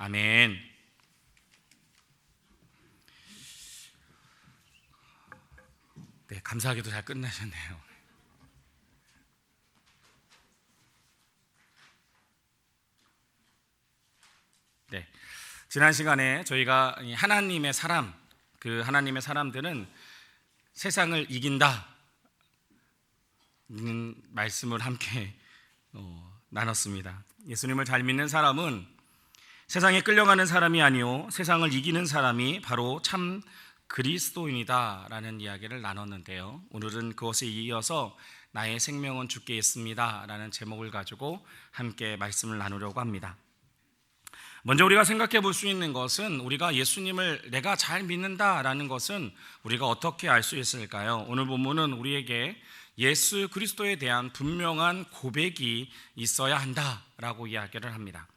아멘. 네, 감사하게도 잘 끝나셨네요. 네, 지난 시간에 저희가 하나님의 사람, 그 하나님의 사람들은 세상을 이긴다는 말씀을 함께 나눴습니다. 예수님을 잘 믿는 사람은 세상에 끌려가는 사람이 아니요 세상을 이기는 사람이 바로 참 그리스도인이다라는 이야기를 나눴는데요. 오늘은 그것에 이어서 나의 생명은 주께 있습니다라는 제목을 가지고 함께 말씀을 나누려고 합니다. 먼저 우리가 생각해 볼 수 있는 것은 우리가 예수님을 내가 잘 믿는다라는 것은 우리가 어떻게 알 수 있을까요? 오늘 본문은 우리에게 예수 그리스도에 대한 분명한 고백이 있어야 한다라고 이야기를 합니다.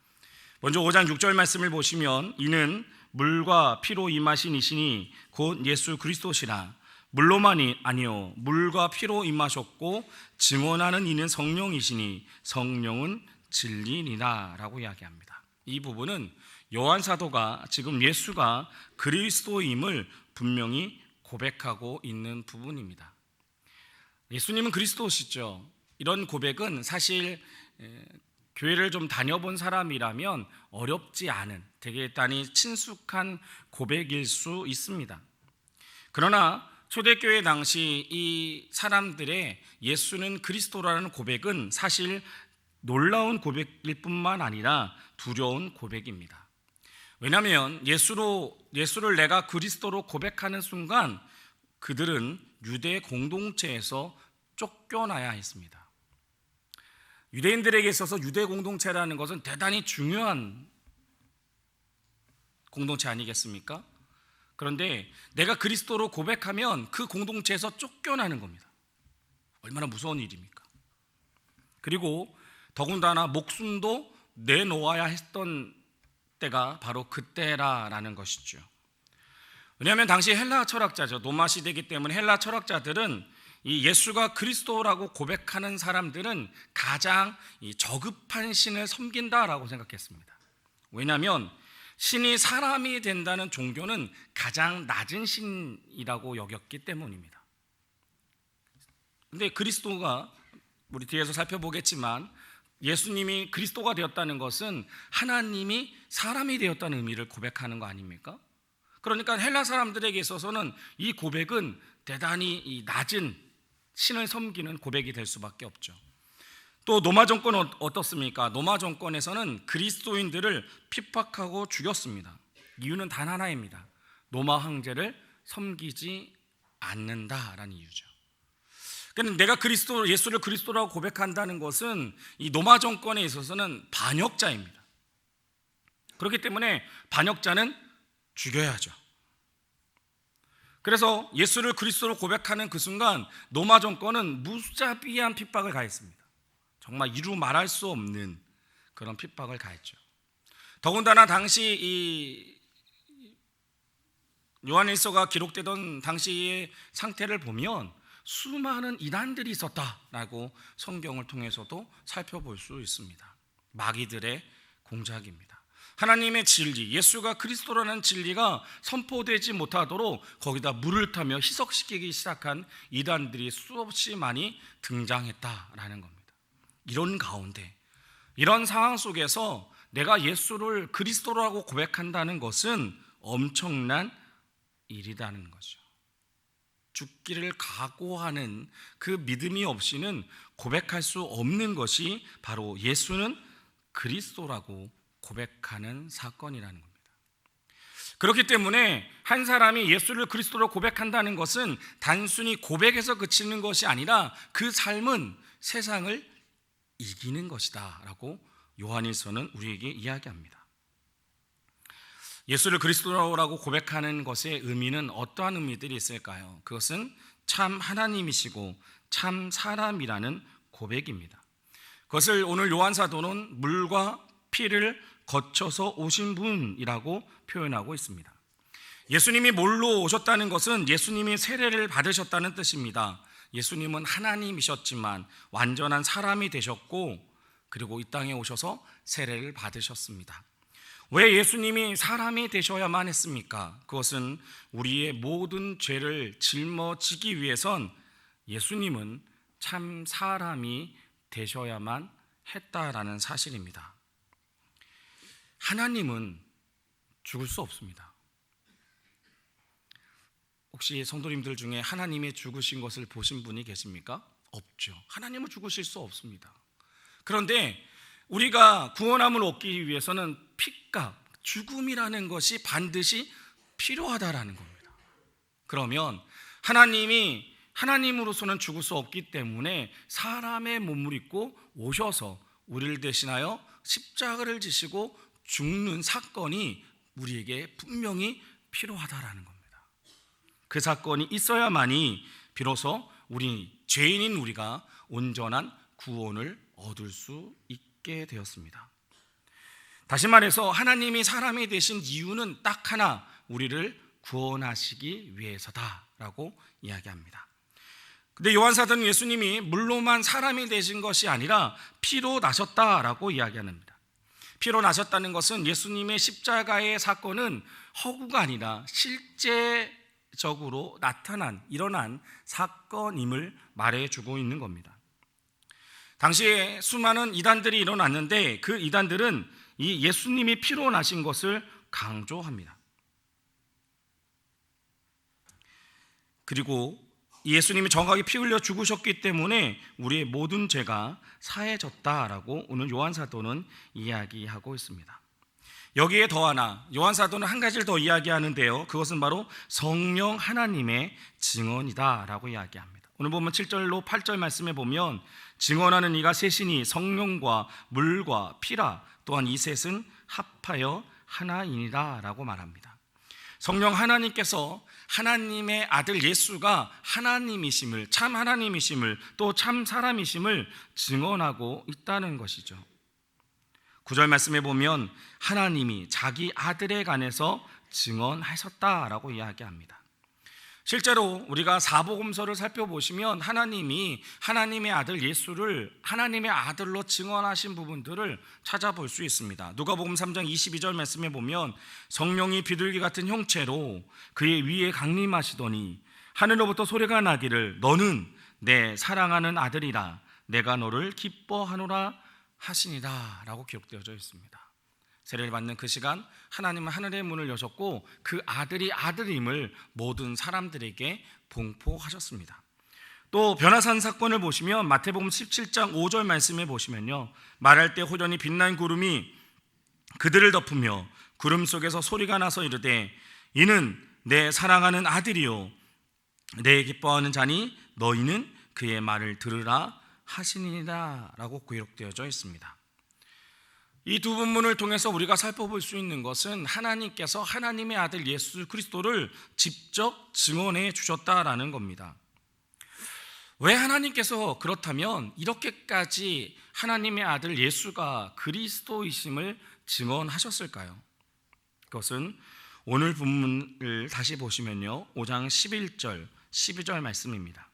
먼저 5장 6절 말씀을 보시면 이는 물과 피로 임하신 이시니 곧 예수 그리스도시라. 물로만이 아니요 물과 피로 임하셨고 증언하는 이는 성령이시니 성령은 진리니라 라고 이야기합니다. 이 부분은 요한 사도가 지금 예수가 그리스도임을 분명히 고백하고 있는 부분입니다. 예수님은 그리스도시죠. 이런 고백은 사실 교회를 좀 다녀본 사람이라면 어렵지 않은 되게 일단이 친숙한 고백일 수 있습니다. 그러나 초대교회 당시 이 사람들의 예수는 그리스도라는 고백은 사실 놀라운 고백일 뿐만 아니라 두려운 고백입니다. 왜냐하면 예수를 내가 그리스도로 고백하는 순간 그들은 유대 공동체에서 쫓겨나야 했습니다. 유대인들에게 있어서 유대 공동체라는 것은 대단히 중요한 공동체 아니겠습니까? 그런데 내가 그리스도로 고백하면 그 공동체에서 쫓겨나는 겁니다. 얼마나 무서운 일입니까? 그리고 더군다나 목숨도 내놓아야 했던 때가 바로 그때라는 것이죠. 왜냐하면 당시 헬라 철학자죠. 로마 시대이기 때문에 헬라 철학자들은 이 예수가 그리스도라고 고백하는 사람들은 가장 저급한 신을 섬긴다라고 생각했습니다. 왜냐하면 신이 사람이 된다는 종교는 가장 낮은 신이라고 여겼기 때문입니다. 그런데 그리스도가 우리 뒤에서 살펴보겠지만 예수님이 그리스도가 되었다는 것은 하나님이 사람이 되었다는 의미를 고백하는 거 아닙니까? 그러니까 헬라 사람들에게 있어서는 이 고백은 대단히 낮은 신을 섬기는 고백이 될 수밖에 없죠. 또 로마 정권은 어떻습니까? 로마 정권에서는 그리스도인들을 핍박하고 죽였습니다. 이유는 단 하나입니다. 로마 황제를 섬기지 않는다라는 이유죠. 그러니까 내가 예수를 그리스도라고 고백한다는 것은 이 로마 정권에 있어서는 반역자입니다. 그렇기 때문에 반역자는 죽여야죠. 그래서 예수를 그리스도로 고백하는 그 순간 로마 정권은 무자비한 핍박을 가했습니다. 정말 이루 말할 수 없는 그런 핍박을 가했죠. 더군다나 당시 이 요한일서가 기록되던 당시의 상태를 보면 수많은 이단들이 있었다라고 성경을 통해서도 살펴볼 수 있습니다. 마귀들의 공작입니다. 하나님의 진리, 예수가 그리스도라는 진리가 선포되지 못하도록 거기다 물을 타며 희석시키기 시작한 이단들이 수없이 많이 등장했다라는 겁니다. 이런 가운데, 이런 상황 속에서 내가 예수를 그리스도라고 고백한다는 것은 엄청난 일이라는 거죠. 죽기를 각오하는 그 믿음이 없이는 고백할 수 없는 것이 바로 예수는 그리스도라고 고백하는 사건이라는 겁니다. 그렇기 때문에 한 사람이 예수를 그리스도로 고백한다는 것은 단순히 고백에서 그치는 것이 아니라 그 삶은 세상을 이기는 것이다 라고 요한일서는 우리에게 이야기합니다. 예수를 그리스도라고 고백하는 것의 의미는 어떠한 의미들이 있을까요? 그것은 참 하나님이시고 참 사람이라는 고백입니다. 그것을 오늘 요한 사도는 물과 피를 거쳐서 오신 분이라고 표현하고 있습니다. 예수님이 뭘로 오셨다는 것은 예수님이 세례를 받으셨다는 뜻입니다. 예수님은 하나님이셨지만 완전한 사람이 되셨고 그리고 이 땅에 오셔서 세례를 받으셨습니다. 왜 예수님이 사람이 되셔야만 했습니까? 그것은 우리의 모든 죄를 짊어지기 위해선 예수님은 참 사람이 되셔야만 했다라는 사실입니다. 하나님은 죽을 수 없습니다. 혹시 성도님들 중에 하나님의 죽으신 것을 보신 분이 계십니까? 없죠. 하나님은 죽으실 수 없습니다. 그런데 우리가 구원함을 얻기 위해서는 핏값, 죽음이라는 것이 반드시 필요하다라는 겁니다. 그러면 하나님이 하나님으로서는 죽을 수 없기 때문에 사람의 몸을 입고 오셔서 우리를 대신하여 십자가를 지시고 죽는 사건이 우리에게 분명히 필요하다라는 겁니다. 그 사건이 있어야만이 비로소 죄인인 우리가 온전한 구원을 얻을 수 있게 되었습니다. 다시 말해서 하나님이 사람이 되신 이유는 딱 하나, 우리를 구원하시기 위해서다라고 이야기합니다. 근데 요한사도는 예수님이 물로만 사람이 되신 것이 아니라 피로 나셨다라고 이야기합니다. 피로 나셨다는 것은 예수님의 십자가의 사건은 허구가 아니라 실제적으로 일어난 사건임을 말해주고 있는 겁니다. 당시에 수많은 이단들이 일어났는데 그 이단들은 이 예수님이 피로 나신 것을 강조합니다. 그리고 예수님이 정확하게 피 흘려 죽으셨기 때문에 우리의 모든 죄가 사해졌다라고 오늘 요한사도는 이야기하고 있습니다. 여기에 더 하나, 요한사도는 한 가지를 더 이야기하는데요, 그것은 바로 성령 하나님의 증언이다라고 이야기합니다. 오늘 보면 7절로 8절 말씀에 보면 증언하는 이가 셋이니 성령과 물과 피라, 또한 이 셋은 합하여 하나이니라 라고 말합니다. 성령 하나님께서 하나님의 아들 예수가 하나님이심을, 참 하나님이심을, 또 참 사람이심을 증언하고 있다는 것이죠. 9절 말씀에 보면 하나님이 자기 아들에 관해서 증언하셨다라고 이야기합니다. 실제로 우리가 사복음서를 살펴보시면 하나님이 하나님의 아들 예수를 하나님의 아들로 증언하신 부분들을 찾아볼 수 있습니다. 누가복음 3장 22절 말씀에 보면 성령이 비둘기 같은 형체로 그의 위에 강림하시더니 하늘로부터 소리가 나기를 너는 내 사랑하는 아들이라 내가 너를 기뻐하노라 하시니라 라고 기록되어져 있습니다. 세례를 받는 그 시간 하나님은 하늘의 문을 여셨고 그 아들이 아들임을 모든 사람들에게 봉포하셨습니다. 또 변화산 사건을 보시면 마태복음 17장 5절 말씀에 보시면요, 말할 때 호련히 빛난 구름이 그들을 덮으며 구름 속에서 소리가 나서 이르되 이는 내 사랑하는 아들이요 내 기뻐하는 자니 너희는 그의 말을 들으라 하시니라 라고 기록되어져 있습니다. 이 두 본문을 통해서 우리가 살펴볼 수 있는 것은 하나님께서 하나님의 아들 예수 그리스도를 직접 증언해 주셨다라는 겁니다. 왜 하나님께서 그렇다면 이렇게까지 하나님의 아들 예수가 그리스도이심을 증언하셨을까요? 그것은 오늘 본문을 다시 보시면요, 5장 11절 12절 말씀입니다.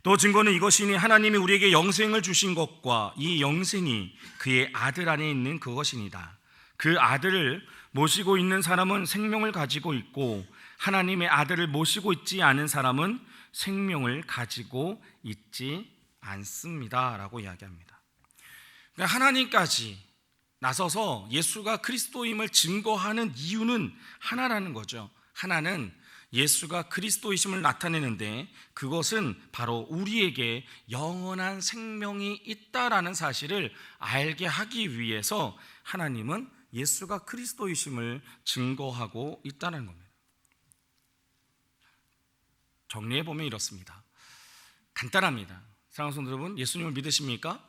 또 증거는 이것이니 하나님이 우리에게 영생을 주신 것과 이 영생이 그의 아들 안에 있는 그것이니다. 그 아들을 모시고 있는 사람은 생명을 가지고 있고 하나님의 아들을 모시고 있지 않은 사람은 생명을 가지고 있지 않습니다 라고 이야기합니다. 그러니까 하나님까지 나서서 예수가 그리스도임을 증거하는 이유는 하나라는 거죠. 하나는 예수가 그리스도이심을 나타내는데 그것은 바로 우리에게 영원한 생명이 있다라는 사실을 알게 하기 위해서 하나님은 예수가 그리스도이심을 증거하고 있다는 겁니다. 정리해보면 이렇습니다. 간단합니다. 사랑하는 성도 여러분, 예수님을 믿으십니까?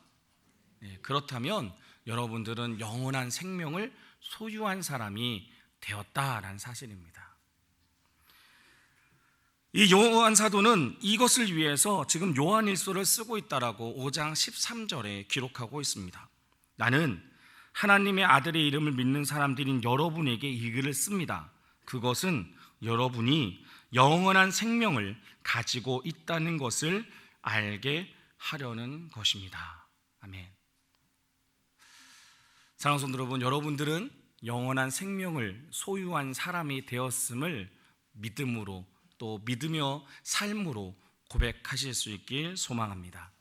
네, 그렇다면 여러분들은 영원한 생명을 소유한 사람이 되었다라는 사실입니다. 이 요한 사도는 이것을 위해서 지금 요한일서를 쓰고 있다라고 5장 13절에 기록하고 있습니다. 나는 하나님의 아들의 이름을 믿는 사람들인 여러분에게 이 글을 씁니다. 그것은 여러분이 영원한 생명을 가지고 있다는 것을 알게 하려는 것입니다. 아멘. 사랑하는 성도 여러분, 여러분들은 영원한 생명을 소유한 사람이 되었음을 믿음으로 또 믿으며 삶으로 고백하실 수 있길 소망합니다.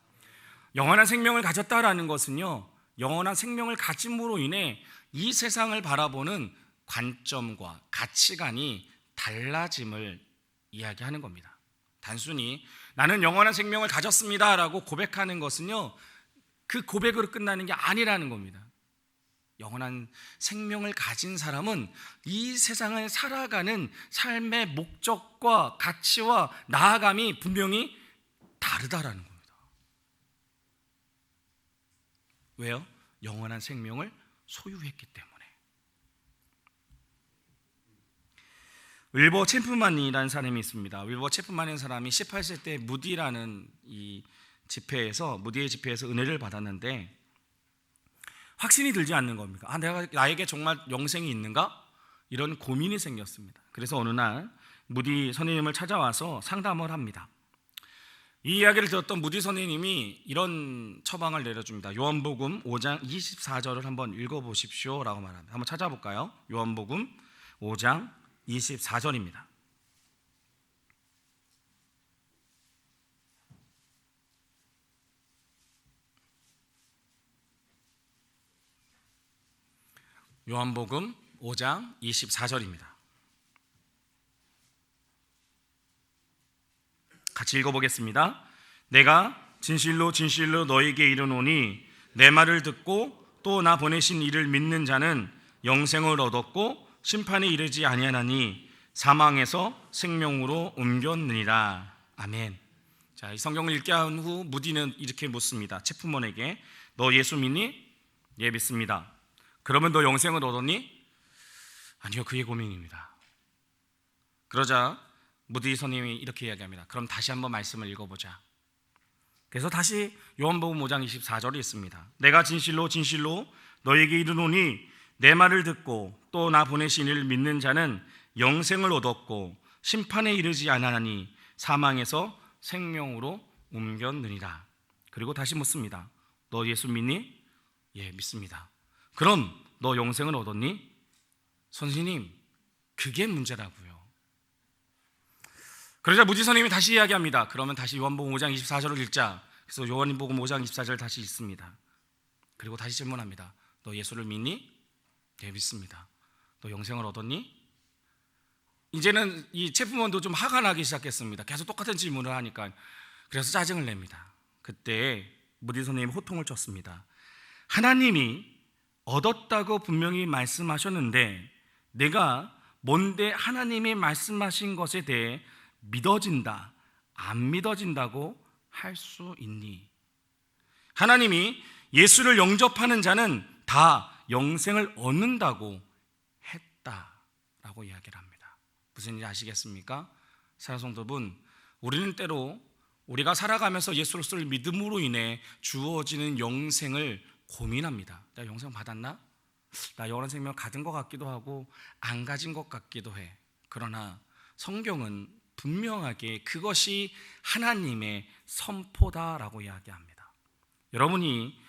영원한 생명을 가졌다라는 것은요, 영원한 생명을 가짐으로 인해 이 세상을 바라보는 관점과 가치관이 달라짐을 이야기하는 겁니다. 단순히 나는 영원한 생명을 가졌습니다라고 고백하는 것은요, 그 고백으로 끝나는 게 아니라는 겁니다. 영원한 생명을 가진 사람은 이 세상을 살아가는 삶의 목적과 가치와 나아감이 분명히 다르다라는 겁니다. 왜요? 영원한 생명을 소유했기 때문에. 윌버 체프만이라는 사람이 있습니다. 윌버 체프만이라는 사람이 18세 때 무디라는 이 집회에서, 무디의 집회에서 은혜를 받았는데 확신이 들지 않는 겁니다. 나에게 정말 영생이 있는가? 이런 고민이 생겼습니다. 그래서 어느 날 무디 선생님을 찾아와서 상담을 합니다. 이 이야기를 들었던 무디 선생님이 이런 처방을 내려줍니다. 요한복음 5장 24절을 한번 읽어보십시오 라고 말합니다. 한번 찾아볼까요? 요한복음 5장 24절입니다. 요한복음 5장 24절입니다. 같이 읽어보겠습니다. 내가 진실로 진실로 너에게 이르노니 내 말을 듣고 또 나 보내신 이를 믿는 자는 영생을 얻었고 심판에 이르지 아니하나니 사망에서 생명으로 옮겼느니라. 아멘. 자, 이 성경을 읽게 한 후 무디는 이렇게 묻습니다. 체프먼에게 너 예수 믿니? 예, 믿습니다. 그러면 너 영생을 얻었니? 아니요, 그게 고민입니다. 그러자 무디 선생님이 이렇게 이야기합니다. 그럼 다시 한번 말씀을 읽어보자. 그래서 다시 요한복음 5장 24절이 있습니다. 내가 진실로 진실로 너에게 이르노니 내 말을 듣고 또 나 보내신 이를 믿는 자는 영생을 얻었고 심판에 이르지 아니하나니 사망에서 생명으로 옮겼느니라. 그리고 다시 묻습니다. 너 예수 믿니? 예, 믿습니다. 그럼 너 영생을 얻었니? 선생님, 그게 문제라고요. 그러자 무디 선생님이 다시 이야기합니다. 그러면 다시 요한복음 5장 24절을 읽자. 그래서 요한복음 5장 24절 다시 읽습니다. 그리고 다시 질문합니다. 너 예수를 믿니? 네, 믿습니다. 너 영생을 얻었니? 이제는 이 체프먼도 좀 화가 나기 시작했습니다. 계속 똑같은 질문을 하니까. 그래서 짜증을 냅니다. 그때 무디 선생님이 호통을 쳤습니다. 하나님이 얻었다고 분명히 말씀하셨는데 내가 뭔데 하나님이 말씀하신 것에 대해 믿어진다, 안 믿어진다고 할 수 있니? 하나님이 예수를 영접하는 자는 다 영생을 얻는다고 했다라고 이야기를 합니다. 무슨 일인지 아시겠습니까? 사랑하는 성도분, 우리는 때로 우리가 살아가면서 예수를 믿음으로 인해 주어지는 영생을 고민합니다. 나 영생 받았나? 나 영원한 생명 가진 것 같기도 하고 안 가진 것 같기도 해. 그러나 성경은 분명하게 그것이 하나님의 선포다라고 이야기합니다. 여러분이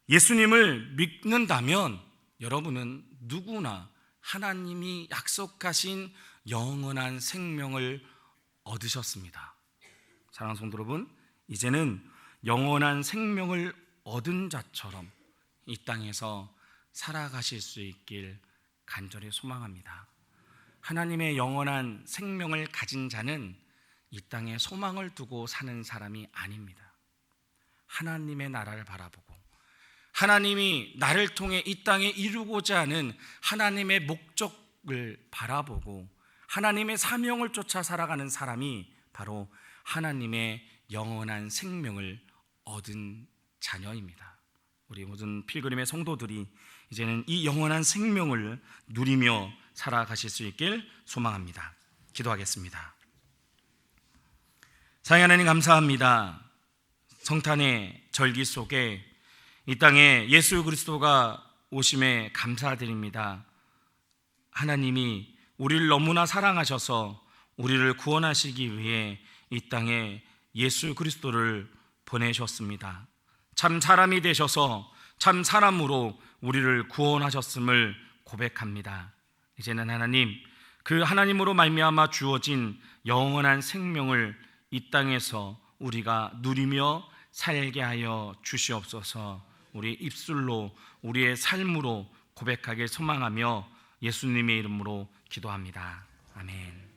예수님을 믿는다면 여러분은 누구나 하나님이 약속하신 영원한 생명을 얻으셨습니다. 사랑하는 성도 여러분, 이제는 영원한 생명을 얻은 자처럼 이 땅에서 살아가실 수 있길 간절히 소망합니다. 하나님의 영원한 생명을 가진 자는 이 땅에 소망을 두고 사는 사람이 아닙니다. 하나님의 나라를 바라보고 하나님이 나를 통해 이 땅에 이루고자 하는 하나님의 목적을 바라보고 하나님의 사명을 쫓아 살아가는 사람이 바로 하나님의 영원한 생명을 얻은 자녀입니다. 우리 모든 필그림의 성도들이 이제는 이 영원한 생명을 누리며 살아가실 수 있길 소망합니다. 기도하겠습니다. 사랑하는 하나님, 감사합니다. 성탄의 절기 속에 이 땅에 예수 그리스도가 오심에 감사드립니다. 하나님이 우리를 너무나 사랑하셔서 우리를 구원하시기 위해 이 땅에 예수 그리스도를 보내셨습니다. 참 사람이 되셔서 참 사람으로 우리를 구원하셨음을 고백합니다. 이제는 하나님, 그 하나님으로 말미암아 주어진 영원한 생명을 이 땅에서 우리가 누리며 살게 하여 주시옵소서. 우리 입술로, 우리의 삶으로 고백하길 소망하며 예수님의 이름으로 기도합니다. 아멘.